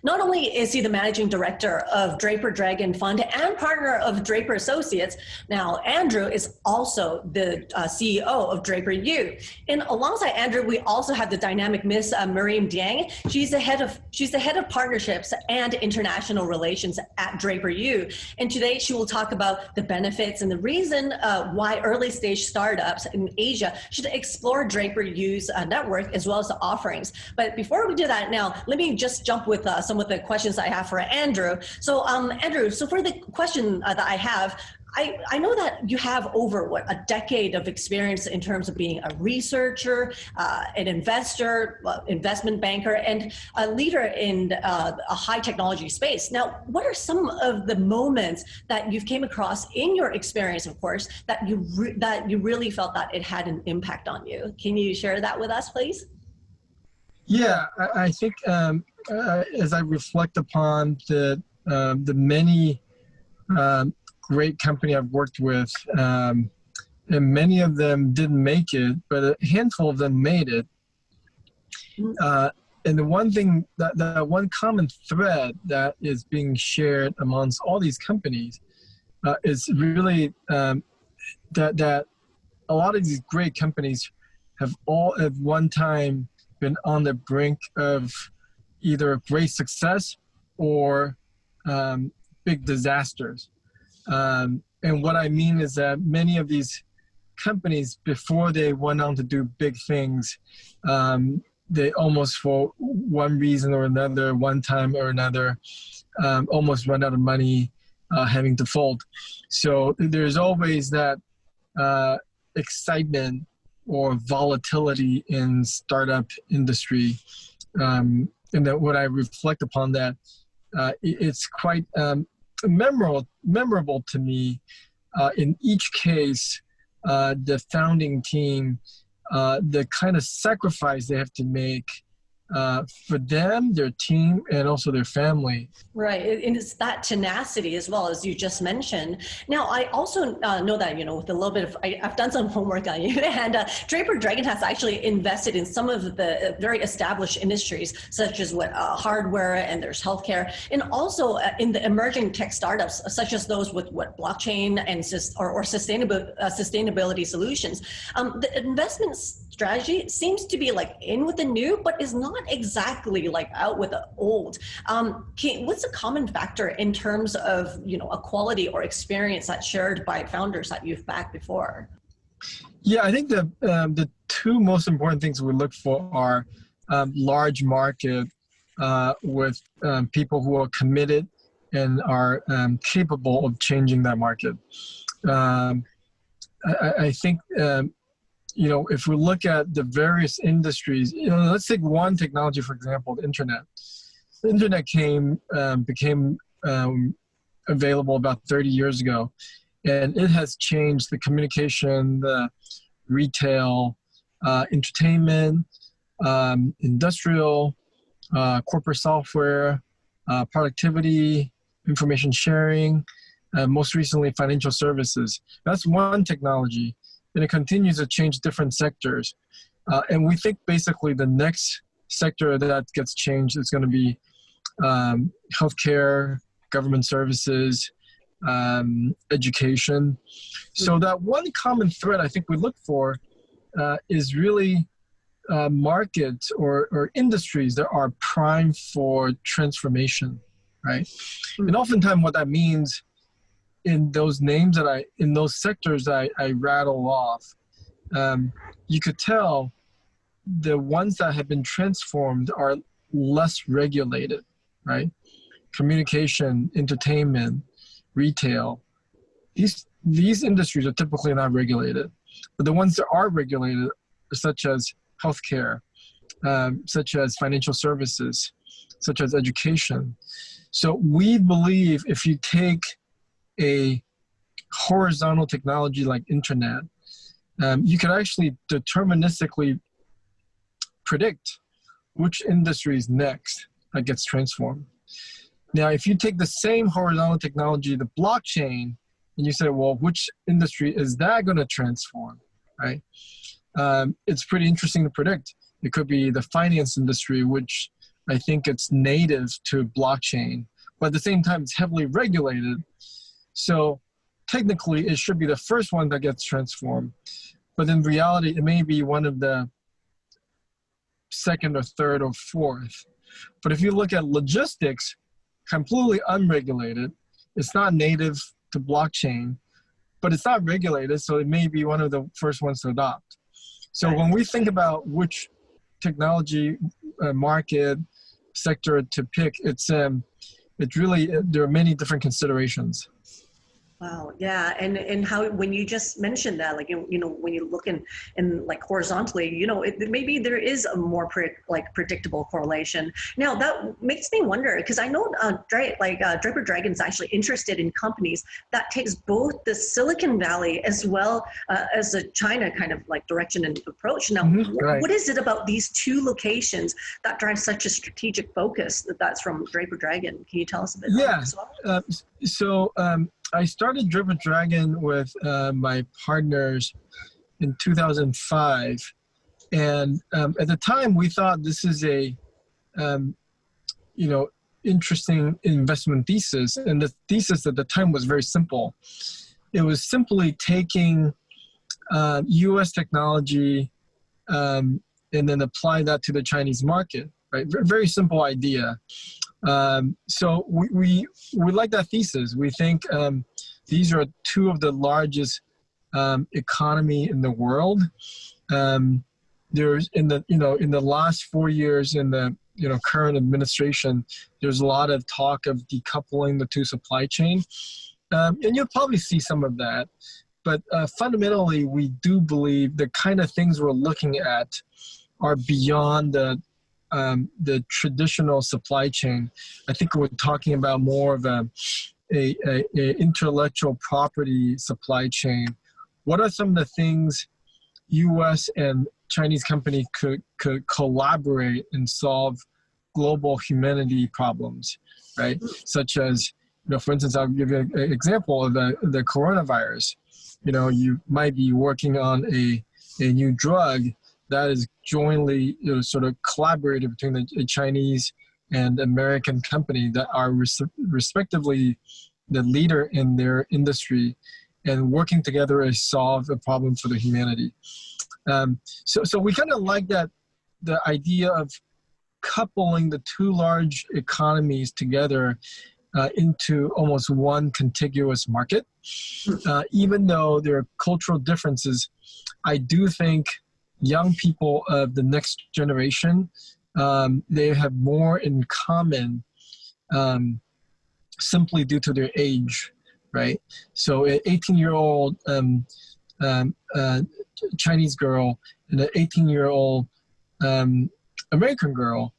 Not only is he the managing director of Draper Dragon Fund and partner of Draper Associates, now Andrew is also the CEO of Draper U. And alongside Andrew, we also have the dynamic Miss Mareme Dieng. She's the head of partnerships and international relations at Draper U. And today she will talk about the benefits and the reason why early stage startups in Asia should explore Draper U's network as well as the offerings. But before we do that now, let me just jump with some of the questions I have for Andrew. So Andrew, so for the question that I have, I know that you have over a decade of experience in terms of being a researcher, an investor, investment banker, and a leader in a high technology space. Now, what are some of the moments that you've came across in your experience, of course, that you really felt that it had an impact on you? Can you share that with us, please? Yeah, I think as I reflect upon the many great company I've worked with, and many of them didn't make it, but a handful of them made it. And the one thing, that one common thread that is being shared amongst all these companies is really that a lot of these great companies have all at one time been on the brink of either great success or big disasters. And what I mean is that many of these companies, before they went on to do big things, they almost, for one reason or another, one time or another, almost run out of money, having to fold. So there's always that excitement or volatility in startup industry. And that when I reflect upon that, it's quite memorable to me. In each case, the founding team, the kind of sacrifice they have to make for them, their team, and also their family. Right, and it's that tenacity as well, as you just mentioned. Now, I also know that, with a little bit of, I've done some homework on you, and Draper Dragon has actually invested in some of the very established industries, such as hardware, and there's healthcare, and also in the emerging tech startups, such as those with blockchain and sustainability solutions. The investments strategy seems to be like in with the new, but is not exactly like out with the old. What's a common factor in terms of, a quality or experience that's shared by founders that you've backed before? Yeah, I think the two most important things we look for are large market with people who are committed and are capable of changing that market. I think if we look at the various industries, let's take one technology, for example, the internet. The internet became available about 30 years ago, and it has changed the communication, the retail, entertainment, industrial, corporate software, productivity, information sharing, most recently financial services. That's one technology. And it continues to change different sectors. And we think basically the next sector that gets changed is going to be healthcare, government services, education. So that one common thread I think we look for is really markets or industries that are primed for transformation, right? And oftentimes what that means in those names in those sectors I rattle off, you could tell the ones that have been transformed are less regulated, right? Communication, entertainment, retail. These industries are typically not regulated, but the ones that are regulated, such as healthcare, such as financial services, such as education. So we believe if you take a horizontal technology like internet, you can actually deterministically predict which industry is next that gets transformed. Now, if you take the same horizontal technology, the blockchain, and you say, well, which industry is that going to transform, right? It's pretty interesting to predict. It could be the finance industry, which I think it's native to blockchain, but at the same time, it's heavily regulated. So technically, it should be the first one that gets transformed. But in reality, it may be one of the second or third or fourth. But if you look at logistics, completely unregulated, it's not native to blockchain, but it's not regulated, so it may be one of the first ones to adopt. So when we think about which technology market sector to pick, it's really, there are many different considerations. Wow. Yeah. And how, when you just mentioned that, like, when you look in like horizontally, maybe there is a more predictable correlation. Now that makes me wonder, because I know Draper Dragon's actually interested in companies that takes both the Silicon Valley as well as the China kind of like direction and approach. Now, right. What is it about these two locations that drives such a strategic focus that's from Draper Dragon? Can you tell us a bit about that as well? I started Draper Dragon with my partners in 2005. And at the time, we thought this is a, interesting investment thesis. And the thesis at the time was very simple. It was simply taking US technology and then apply that to the Chinese market, right? Very simple idea. So we like that thesis. We think these are two of the largest economy in the world. There's in the last 4 years in the current administration, there's a lot of talk of decoupling the two supply chain, and you'll probably see some of that. But fundamentally, we do believe the kind of things we're looking at are beyond the traditional supply chain. I think we're talking about more of a intellectual property supply chain. What are some of the things U.S. and Chinese companies could collaborate and solve global humanity problems, right? Such as, for instance, I'll give you an example of the coronavirus. You might be working on a new drug that is jointly sort of collaborated between the Chinese and American company that are respectively the leader in their industry and working together to solve a problem for the humanity. So we kind of like that, the idea of coupling the two large economies together into almost one contiguous market. Even though there are cultural differences, I do think young people of the next generation, they have more in common simply due to their age, right? So an 18-year-old Chinese girl and an 18-year-old American girl,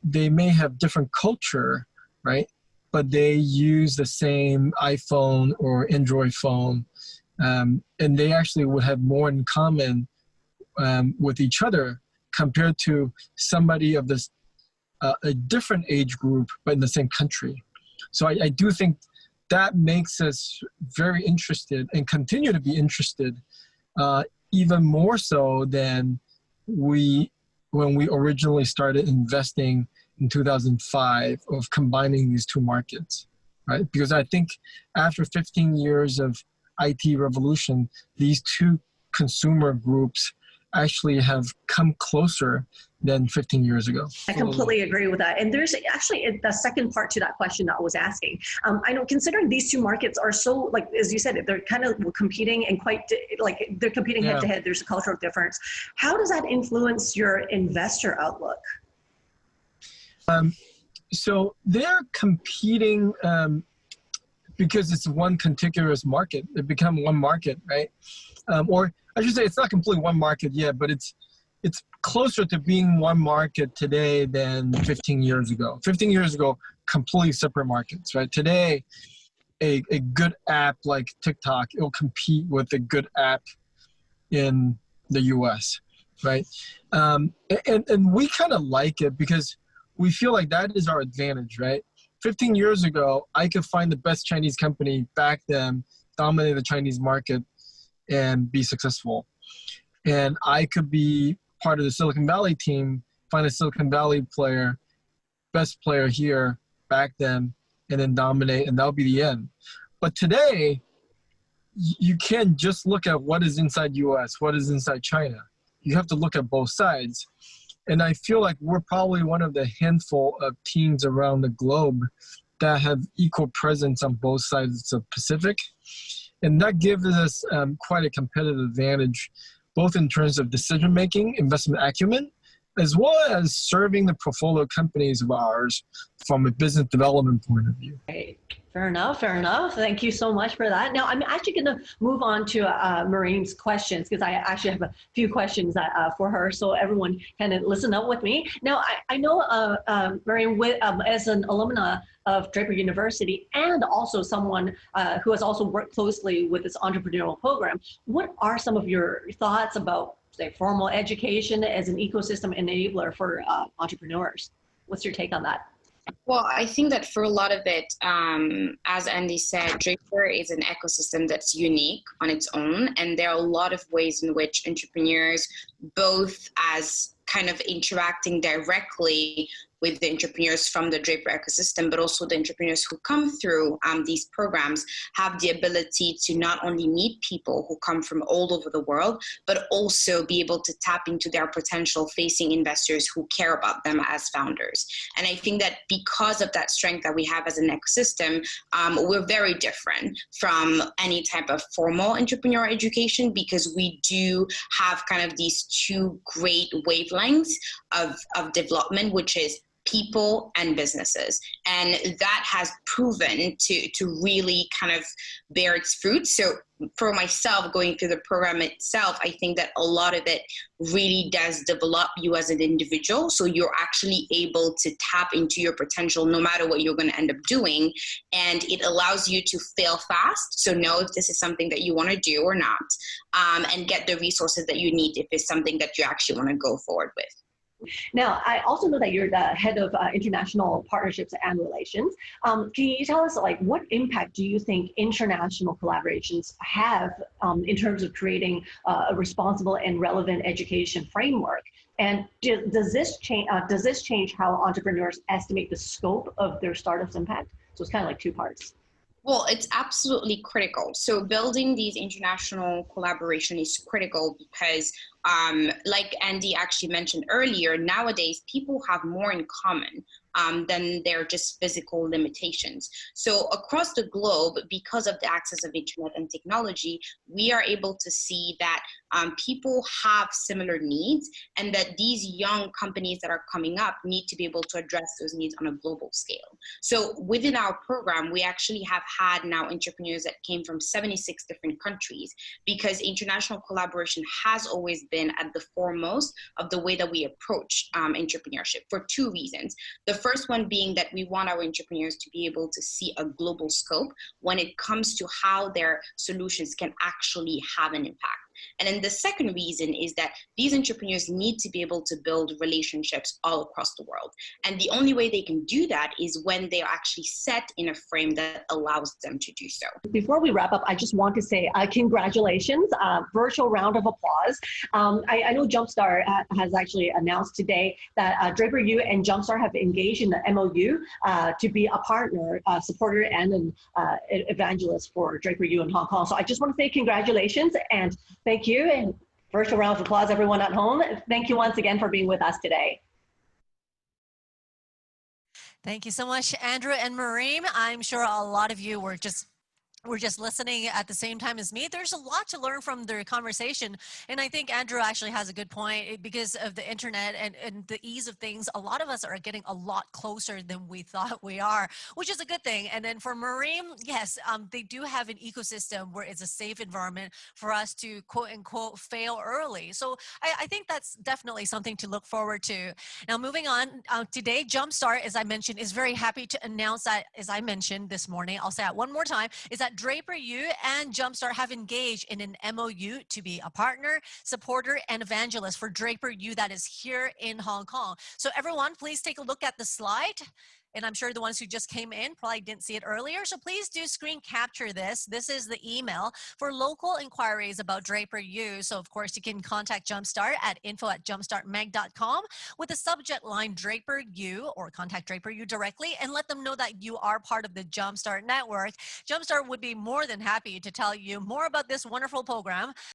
they may have different culture, right? But they use the same iPhone or Android phone, and they actually would have more in common with each other compared to somebody of this a different age group but in the same country. So I do think that makes us very interested and continue to be interested, even more so than when we originally started investing in 2005 of combining these two markets, right? Because I think after 15 years of IT revolution, these two consumer groups actually have come closer than 15 years ago. I completely agree with that. And there's actually the second part to that question that I was asking. I know, considering these two markets are so, like, as you said, they're kind of competing and they're competing head to head. There's a cultural difference. How does that influence your investor outlook? So they're competing because it's one contiguous market. It become one market, right? Or I should say it's not completely one market yet, but it's closer to being one market today than 15 years ago. 15 years ago, completely separate markets, right? Today, a good app like TikTok, it'll compete with a good app in the US, right? And we kind of like it because we feel like that is our advantage, right? 15 years ago, I could find the best Chinese company back then, dominate the Chinese market, and be successful. And I could be part of the Silicon Valley team find a Silicon Valley player, best player here, back them, and then dominate, and that'll be the end. But today, you can't just look at what is inside US, what is inside China. You have to look at both sides. And I feel like we're probably one of the handful of teams around the globe that have equal presence on both sides of the Pacific. And that gives us quite a competitive advantage, both in terms of decision-making, investment acumen, as well as serving the portfolio companies of ours from a business development point of view. Right. Fair enough. Fair enough. Thank you so much for that. Now, I'm actually going to move on to Mareme's questions, because I actually have a few questions for her. So everyone kind of listen up with me. Now, I know Mareme, as an alumna of Draper University and also someone who has also worked closely with this entrepreneurial program, what are some of your thoughts about, say, formal education as an ecosystem enabler for entrepreneurs? What's your take on that? Well, I think that for a lot of it, as Andy said, Draper is an ecosystem that's unique on its own. And there are a lot of ways in which entrepreneurs, both as kind of interacting directly with the entrepreneurs from the Draper ecosystem, but also the entrepreneurs who come through these programs, have the ability to not only meet people who come from all over the world, but also be able to tap into their potential facing investors who care about them as founders. And I think that because of that strength that we have as an ecosystem, we're very different from any type of formal entrepreneur education, because we do have kind of these two great wavelengths of development, which is people and businesses. And that has proven to really kind of bear its fruit. So for myself, going through the program itself, I think that a lot of it really does develop you as an individual. So you're actually able to tap into your potential no matter what you're going to end up doing. And it allows you to fail fast. So know if this is something that you want to do or not, and get the resources that you need if it's something that you actually want to go forward with. Now, I also know that you're the head of international partnerships and relations. Can you tell us, like, what impact do you think international collaborations have in terms of creating a responsible and relevant education framework? And does this change how entrepreneurs estimate the scope of their startup's impact? So it's kind of like two parts. Well, it's absolutely critical. So building these international collaboration is critical because, like Andy actually mentioned earlier, nowadays people have more in common than their just physical limitations. So across the globe, because of the access of internet and technology, we are able to see that people have similar needs, and that these young companies that are coming up need to be able to address those needs on a global scale. So within our program, we actually have had now entrepreneurs that came from 76 different countries, because international collaboration has always been at the foremost of the way that we approach entrepreneurship, for two reasons. The first one being that we want our entrepreneurs to be able to see a global scope when it comes to how their solutions can actually have an impact. And then the second reason is that these entrepreneurs need to be able to build relationships all across the world. And the only way they can do that is when they are actually set in a frame that allows them to do so. Before we wrap up, I just want to say congratulations, virtual round of applause. I know Jumpstart has actually announced today that Draper U and Jumpstart have engaged in the MOU to be a partner, supporter, and an evangelist for Draper U in Hong Kong. So I just want to say congratulations and thank you, and virtual round of applause, everyone at home. Thank you once again for being with us today. Thank you so much, Andrew and Mareme. I'm sure a lot of you were just listening at the same time as me. There's a lot to learn from their conversation. And I think Andrew actually has a good point. Because of the internet and the ease of things, a lot of us are getting a lot closer than we thought we are, which is a good thing. And then for Mareme, yes, they do have an ecosystem where it's a safe environment for us to quote unquote fail early. So I think that's definitely something to look forward to. Now, moving on, today, Jumpstart, as I mentioned, is very happy to announce that, as I mentioned this morning, I'll say it one more time, is that Draper U and Jumpstart have engaged in an MOU to be a partner, supporter, and evangelist for Draper U that is here in Hong Kong. So everyone, please take a look at the slide. And I'm sure the ones who just came in probably didn't see it earlier. So please do screen capture this. This is the email for local inquiries about Draper U. So of course you can contact Jumpstart at info@jumpstartmeg.com with the subject line Draper U, or contact Draper U directly and let them know that you are part of the Jumpstart network. Jumpstart would be more than happy to tell you more about this wonderful program.